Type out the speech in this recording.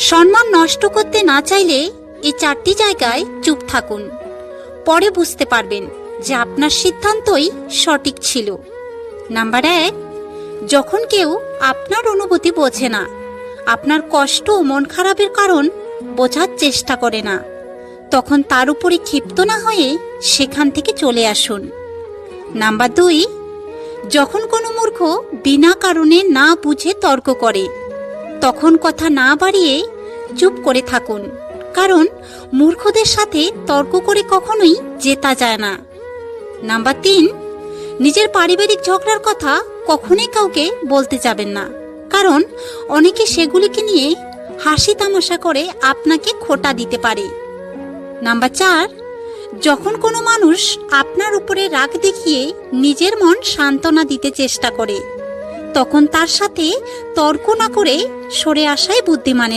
সম্মান নষ্ট করতে না চাইলে এই 4টি জায়গায় চুপ থাকুন। পরে বুঝতে পারবেন যে আপনার সিদ্ধান্তই সঠিক ছিল। নাম্বার 1, যখন কেউ আপনার অনুভূতি বোঝে না, আপনার কষ্ট ও মন খারাপের কারণ বোঝার চেষ্টা করে না, তখন তার উপরে ক্ষিপ্ত না হয়ে সেখান থেকে চলে আসুন। নাম্বার 2, যখন কোনো মূর্খ বিনা কারণে না বুঝে তর্ক করে, তখন কথা না বাড়িয়ে চুপ করে থাকুন, কারণ মূর্খদের সাথে তর্ক করে কখনোই জেতা যায় না। নাম্বার 3, নিজের পারিবারিক ঝগড়ার কথা কখনোই কাউকে বলতে যাবেন না, কারণ অনেকে সেগুলিকে নিয়ে হাসি তামাশা করে আপনাকে খোঁটা দিতে পারে। নাম্বার 4, যখন কোনো মানুষ আপনার উপরে রাগ দেখিয়ে নিজের মন সান্ত্বনা দিতে চেষ্টা করে, তখন তার সাথে তর্ক না করে সরে আসাই বুদ্ধিমানের